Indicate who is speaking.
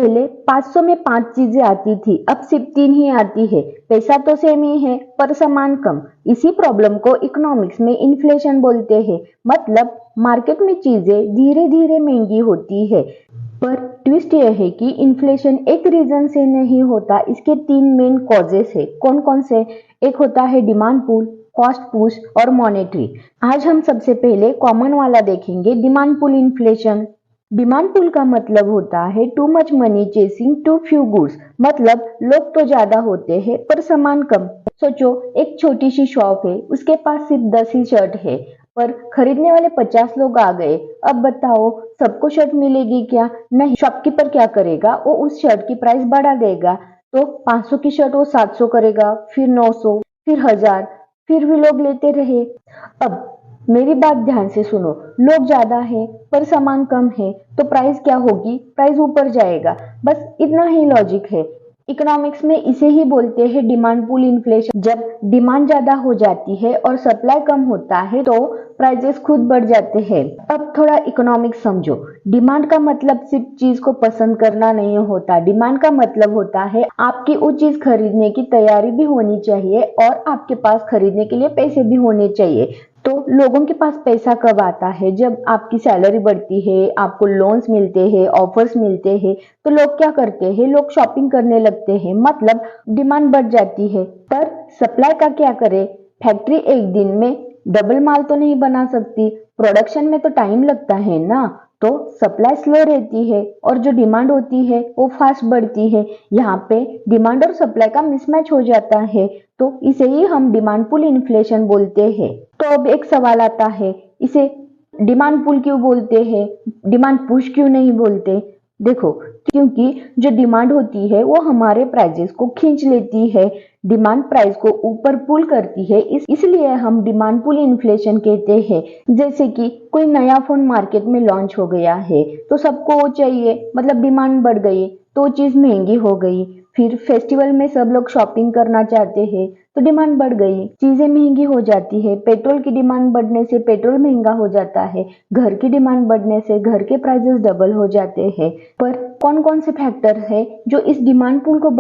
Speaker 1: पहले 500 में 5 चीजें आती थी, अब सिर्फ 3 ही आती है। पैसा तो सेम ही है पर सामान कम। इसी प्रॉब्लम को इकोनॉमिक्स में इन्फ्लेशन बोलते हैं। मतलब मार्केट में चीजें धीरे धीरे महंगी होती है। पर ट्विस्ट यह है कि इन्फ्लेशन एक रीजन से नहीं होता, इसके 3 मेन कॉजेस है। कौन कौन से? एक होता है डिमांड पुल, कॉस्ट पुश और मॉनेटरी। आज हम सबसे पहले कॉमन वाला देखेंगे, demand pull inflation. Demand pull का मतलब होता है too much money chasing too few goods. मतलब लोग तो ज्यादा होते हैं पर सामान कम। सोचो, एक छोटी सी शॉप है, उसके पास सिर्फ 10 ही शर्ट है, पर खरीदने वाले 50 लोग आ गए। अब बताओ सबको शर्ट मिलेगी क्या? नहीं। शॉपकीपर क्या करेगा? वो उस शर्ट की प्राइस बढ़ा देगा। तो 500 की शर्ट वो 700 करेगा, फिर 900, फिर 1000, फिर भी लोग लेते रहे। अब मेरी बात ध्यान से सुनो, लोग ज्यादा है पर सामान कम है तो प्राइस क्या होगी? प्राइस ऊपर जाएगा। बस इतना ही लॉजिक है। इकोनॉमिक्स में इसे ही बोलते हैं डिमांड पुल इन्फ्लेशन। जब डिमांड ज्यादा हो जाती है और सप्लाई कम होता है तो प्राइसेस खुद बढ़ जाते हैं। अब थोड़ा इकोनॉमिक्स समझो। डिमांड का मतलब सिर्फ चीज को पसंद करना नहीं होता। डिमांड का मतलब होता है आपकी वो चीज खरीदने की तैयारी भी होनी चाहिए और आपके पास खरीदने के लिए पैसे भी होने चाहिए। तो लोगों के पास पैसा कब आता है? जब आपकी सैलरी बढ़ती है, आपको लोन्स मिलते हैं, ऑफर्स मिलते हैं, तो लोग क्या करते हैं? लोग शॉपिंग करने लगते हैं। मतलब डिमांड बढ़ जाती है। पर सप्लाई का क्या करे? फैक्ट्री एक दिन में डबल माल तो नहीं बना सकती, प्रोडक्शन में तो टाइम लगता है ना। तो सप्लाई स्लो रहती है और जो डिमांड होती है वो फास्ट बढ़ती है। यहाँ पे डिमांड और सप्लाई का मिसमैच हो जाता है, तो इसे ही हम डिमांड पुल इन्फ्लेशन बोलते हैं। तो अब एक सवाल आता है, इसे डिमांड पुल क्यों बोलते हैं, डिमांड पुश क्यों नहीं बोलते? देखो, क्योंकि जो डिमांड होती है वो हमारे प्राइजेस को खींच लेती है। डिमांड प्राइस को ऊपर पुल करती है, इसलिए हम डिमांड पुल इन्फ्लेशन कहते हैं। जैसे कि कोई नया फोन मार्केट में लॉन्च हो गया है तो सबको वो चाहिए, मतलब डिमांड बढ़ गई तो चीज महंगी हो गई। फिर फेस्टिवल में सब लोग शॉपिंग करना चाहते हैं तो डिमांड बढ़ गई, चीजें महंगी हो जाती है। पेट्रोल की डिमांड बढ़ने से पेट्रोल महंगा हो जाता है। घर की डिमांड बढ़ने से घर के प्राइसेस डबल हो जाते हैं। पर कौन कौन से फैक्टर है जो इस डिमांड पुल को